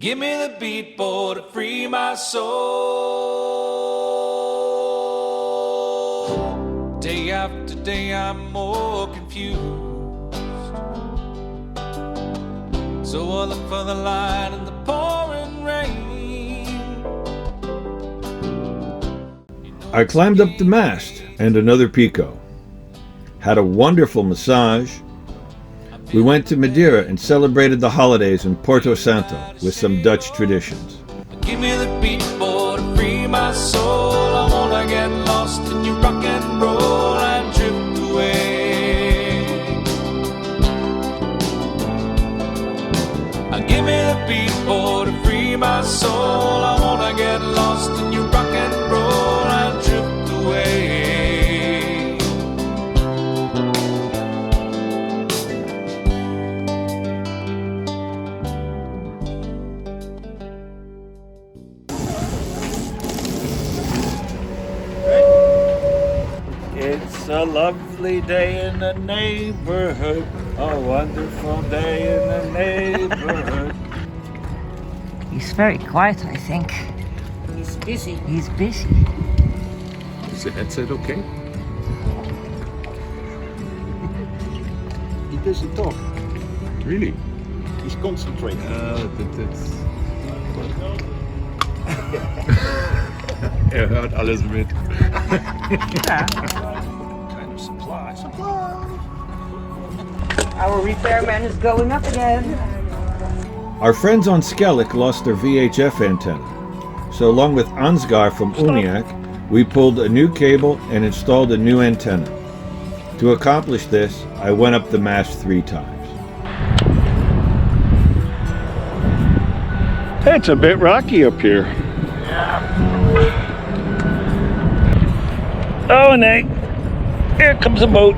Give me the beat, boy, to free my soul. Day after day, I'm more confused. So I look for the light in the pouring rain. I climbed up the mast and another Pico. Had a wonderful massage. We went to Madeira and celebrated the holidays in Porto Santo with some Dutch traditions. Give me the beat, boy, to free my soul. I wanna get lost in your rock and roll and drift away. Give me the beat, boy, to free my soul. I wanna get lost in your rock and roll and drift away. It's a lovely day in the neighborhood, a wonderful day in the neighborhood. He's very quiet, I think. He's busy. He's busy. Is the headset okay? He doesn't talk. Really? He's concentrating. That's... Er hört alles mit. Kind of supply. Our repairman is going up again. Our friends on Skellig lost their VHF antenna, so along with Ansgar from Uniac, we pulled a new cable and installed a new antenna. To accomplish this, I went up the mast 3 times. It's a bit rocky up here. Oh, and here comes a boat.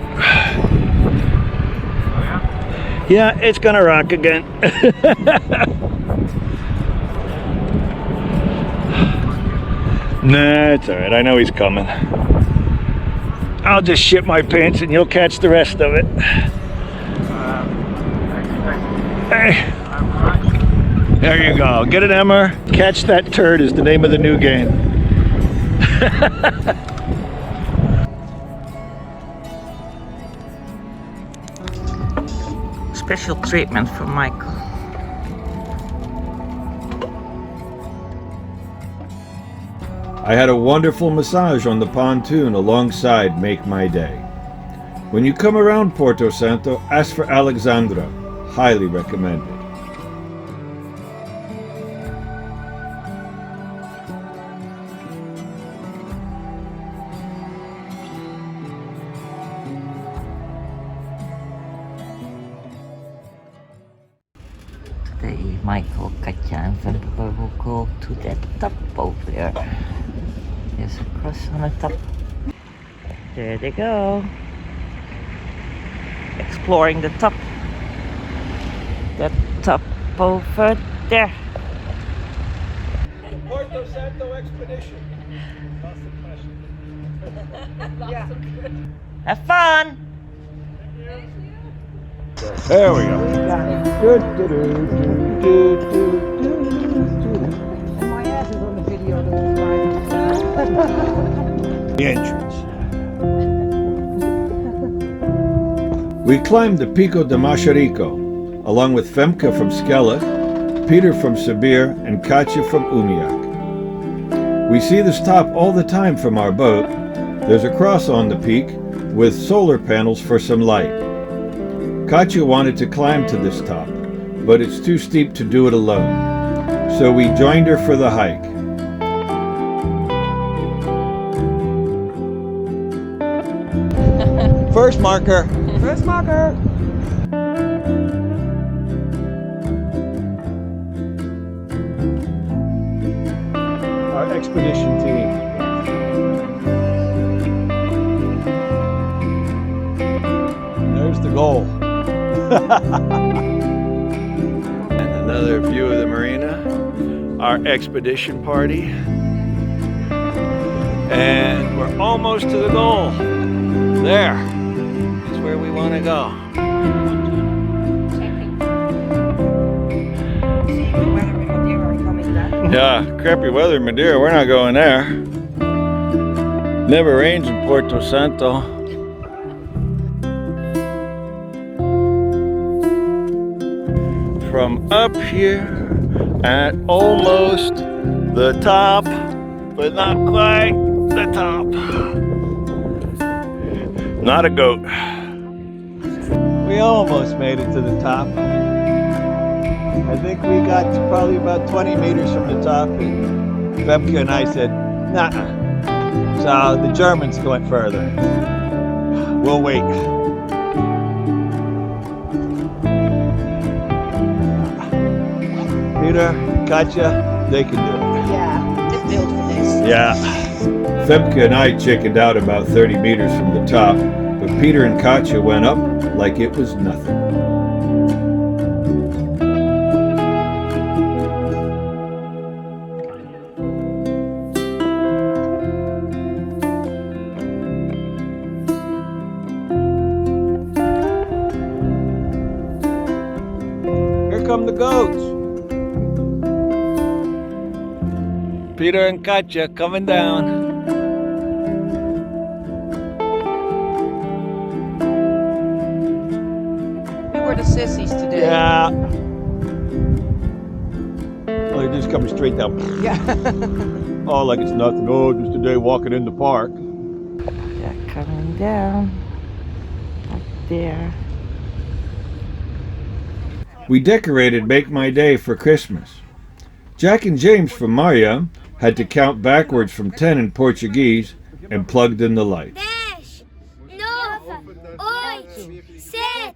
Yeah, it's gonna rock again. Nah, it's all right. I know he's coming. I'll just shit my pants and you'll catch the rest of it. Hey, there you go. Get it, Emma. Catch that turd is the name of the new game. Special treatment for Michael. I had a wonderful massage on the pontoon alongside Make My Day. When you come around Porto Santo, ask for Alexandra. Highly recommended. Today, Michael, Katja, and Vancouver will go to that top over there. Yes, across on the top. There they go. Exploring the top. That top over there. Porto Santo expedition. Have fun! There we go. My ass is on the video The entrance. We climbed the Pico de Macharico, along with Femke from Skellig, Peter from Sibir, and Katja from Umiak. We see this top all the time from our boat. There's a cross on the peak with solar panels for some light. Katja wanted to climb to this top, but it's too steep to do it alone. So we joined her for the hike. First marker. First marker. Our expedition team. There's the goal. And another view of the marina, our expedition party. And we're almost to the goal. There is where we want to go. The weather in Madeira Yeah, crappy weather in Madeira. We're not going there. Never rains in Porto Santo. From up here at almost the top, but not quite the top. Not a goat. We almost made it to the top. I think we got to probably about 20 meters from the top, and Femke and I said, nah. So the Germans went further. We'll wait. Peter, Katja, they can do it. Yeah, they're built for this. Yeah. Femke and I chickened out about 30 meters from the top, but Peter and Katja went up like it was nothing. Here come the goats. Peter and Katja coming down. We were the sissies today. Yeah. Oh, they're just coming straight down. Yeah. Oh, like it's nothing. Oh, just a day walking in the park. They're coming down. Up there. We decorated Make My Day for Christmas. Jack and James from Maria had to count backwards from 10 in Portuguese and plugged in the light. 10, 9, 8, 7,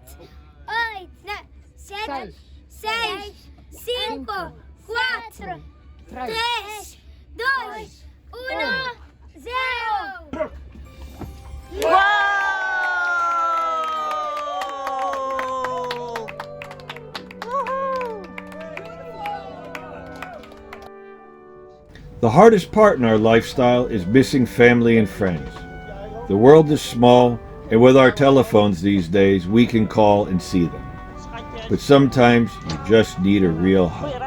8, 7, 6, 5, 4, 3, 2, 1, 0. The hardest part in our lifestyle is missing family and friends. The world is small, and with our telephones these days, we can call and see them. But sometimes you just need a real hug.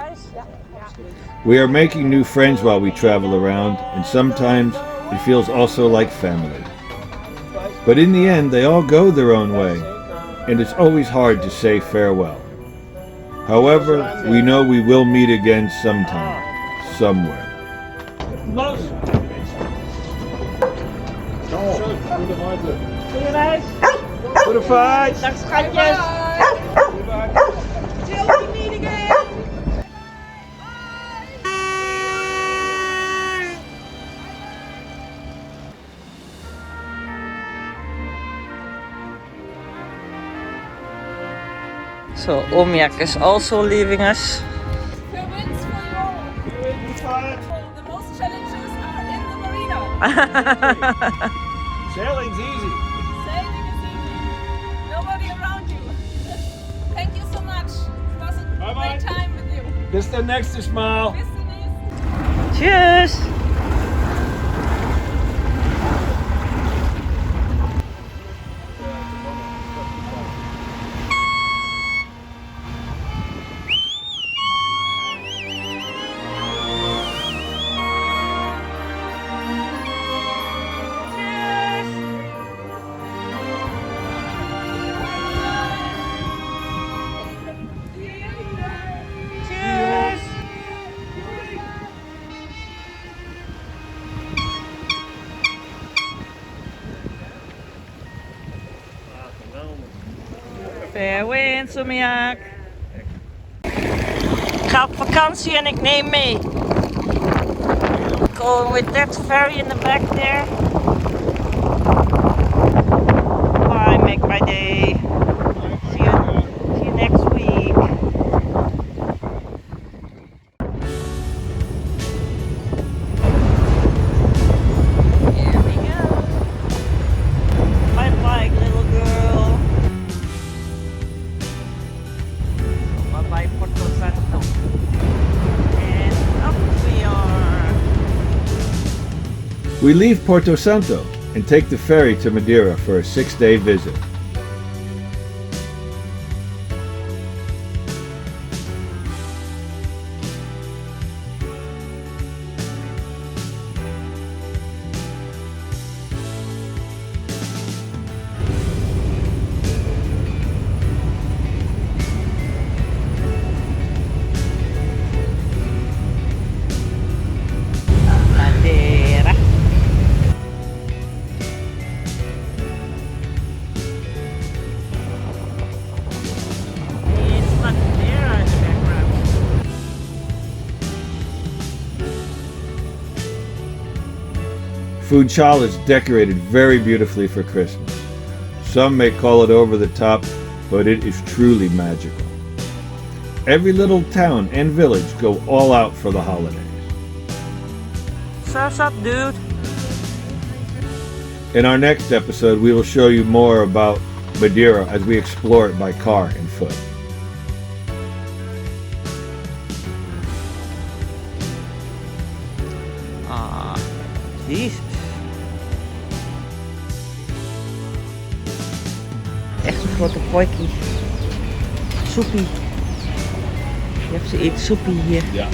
We are making new friends while we travel around, and sometimes it feels also like family. But in the end, they all go their own way, and it's always hard to say farewell. However, we know we will meet again sometime, somewhere. Goede vaart. Dag schatjes. Till we meet again. So Omiak is also leaving us. The winds for you. The most challenges are in the marina. Sailing's easy. Sailing is easy. Nobody around you. Thank you so much. It was a great time with you. Bis der nächste Mal. Bis zum nächsten. Cheers! Fair winds, Omiak. Ik ga op vakantie en ik neem mee. Going with that ferry in the back there. Bye, make my day. See you next week. Here we go. Bye bye, little girl. Bye bye, Porto Santo. And up we are. We leave Porto Santo and take the ferry to Madeira for a 6-day visit. Funchal is decorated very beautifully for Christmas. Some may call it over the top, but it is truly magical. Every little town and village go all out for the holidays. Surf's up, dude. In our next episode, we will show you more about Madeira as we explore it by car and foot. Ah, jezus. Echt een grote poikie. Soepie. Je hebt ze eat soepie hier. Ja.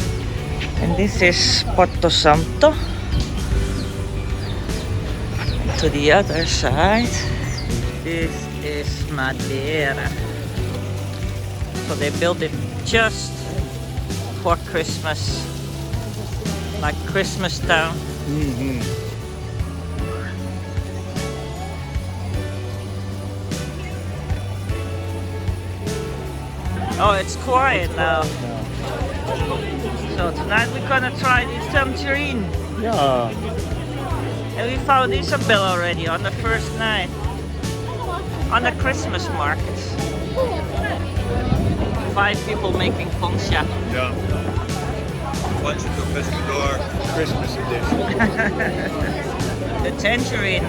And this is Porto Santo. To the other side, this is Madeira. So they built it just for Christmas, like Christmas town. Oh, it's quiet now. So tonight we're gonna try this tangerine. Yeah. And we found Isabel already on the first night. On the Christmas market. 5 people making poncha. Yeah. Poncha do Pescador Christmas edition. The tangerine.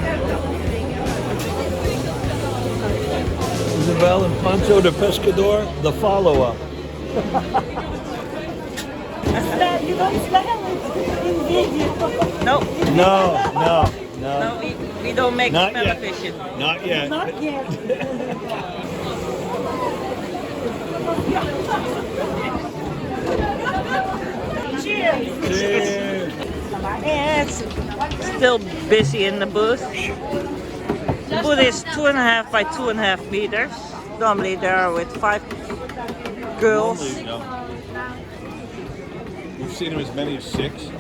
Isabel and Poncho de Pescador, the follow-up. No, No, we don't make Not smell yet. efficient. not yet. Cheers. Yeah, it's still busy in the booth. The booth is 2.5 by 2.5 meters. Normally there are with 5 girls. We've seen them as many as 6.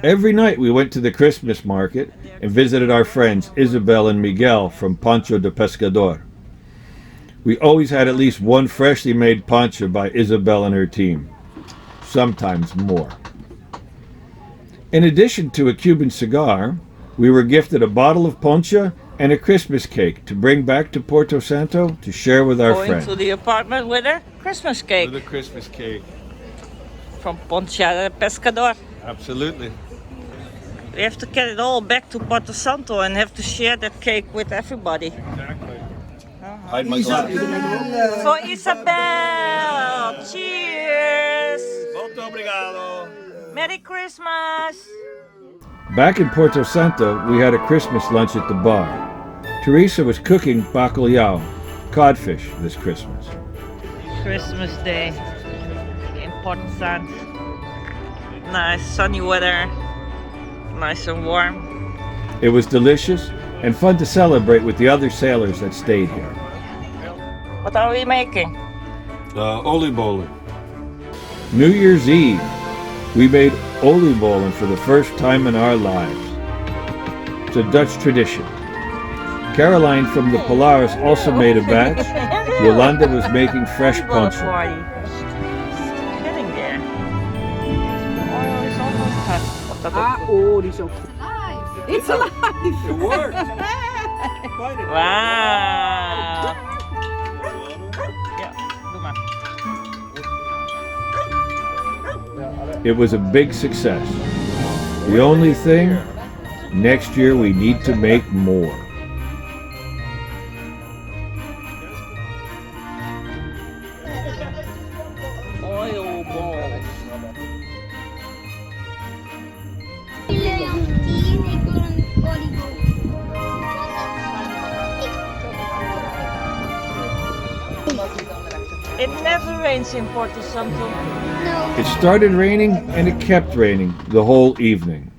Every night we went to the Christmas market and visited our friends Isabel and Miguel from Poncho de Pescador. We always had at least one freshly made poncha by Isabel and her team, sometimes more. In addition to a Cuban cigar, we were gifted a bottle of poncha and a Christmas cake to bring back to Porto Santo to share with our Going friends. to the apartment with a Christmas cake With a Christmas cake. from Poncha de Pescador. Absolutely. We have to get it all back to Porto Santo and have to share that cake with everybody. Exactly. Hide my glasses. For Isabel! Cheers! Muito obrigado. Merry Christmas! Back in Porto Santo, we had a Christmas lunch at the bar. Teresa was cooking bacalhau, codfish, this Christmas. Christmas Day in Porto Santo. Nice sunny weather, nice and warm. It was delicious and fun to celebrate with the other sailors that stayed here. What are we making? Oliebollen. New Year's Eve, we made oliebollen for the first time in our lives. It's a Dutch tradition. Caroline from the Polaris also made a batch. Yolanda was making fresh poncha. Getting there. Oil is almost hot. Oh, die is ook. It's alive! It worked. Wow! Ja, doe maar. It was a big success. The only thing, next year we need to make more. Oil balls. It never rains in Porto Santo. It started raining and it kept raining the whole evening.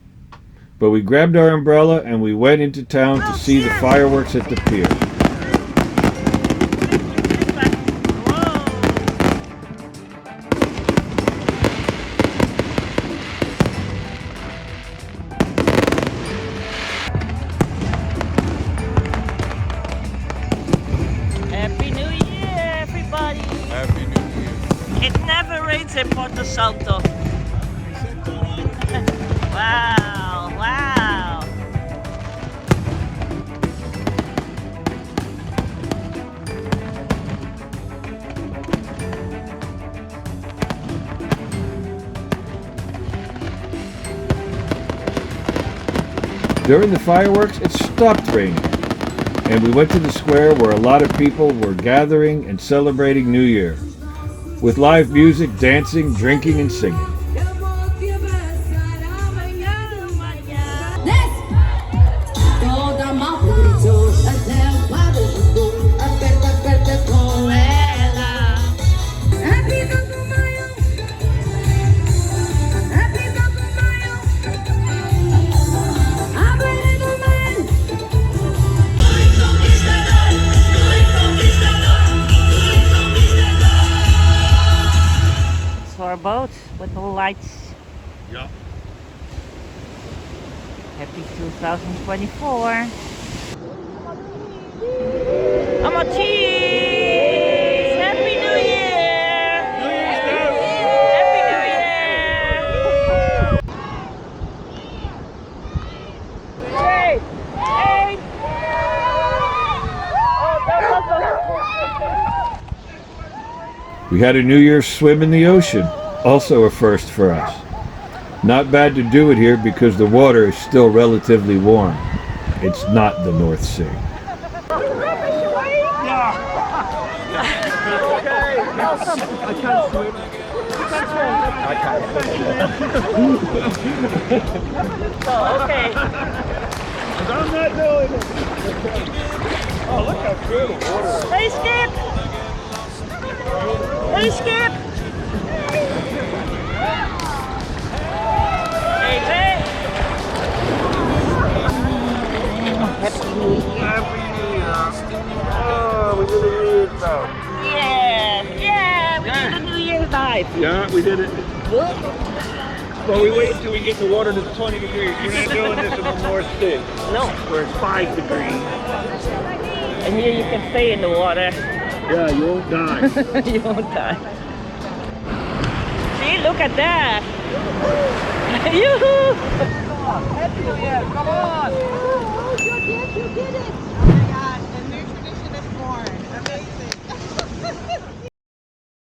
But we grabbed our umbrella and we went into town to see the fireworks at the pier. Happy New Year, everybody! Happy New Year. It never rains in Porto Santo. Wow, wow. During the fireworks, it stopped raining, and we went to the square where a lot of people were gathering and celebrating New Year, with live music, dancing, drinking, and singing. So our boat with the lights. Yeah. Happy 2024. I'm a cheese! Happy New Year! Happy New Year! Hey! Hey! We had a New Year's swim in the ocean, also a first for us. Not bad to do it here because the water is still relatively warm. It's not the North Sea. Okay. I'm not doing it. Oh, look how clear the water is. Hey, Skip! Hey, Skip! Hey, hey! Happy New Year. Happy New Year. Oh, we did a New Year's now. Yeah, yeah, we did the New Year's dive. Yeah, we did it. Well, we wait until we get the water to 20 degrees. We're not doing this in the North Sea. No. Where it's 5 degrees. And here you can stay in the water. Yeah, you won't die. You won't die. See, look at that. Yoo-hoo! Happy New Year, come on!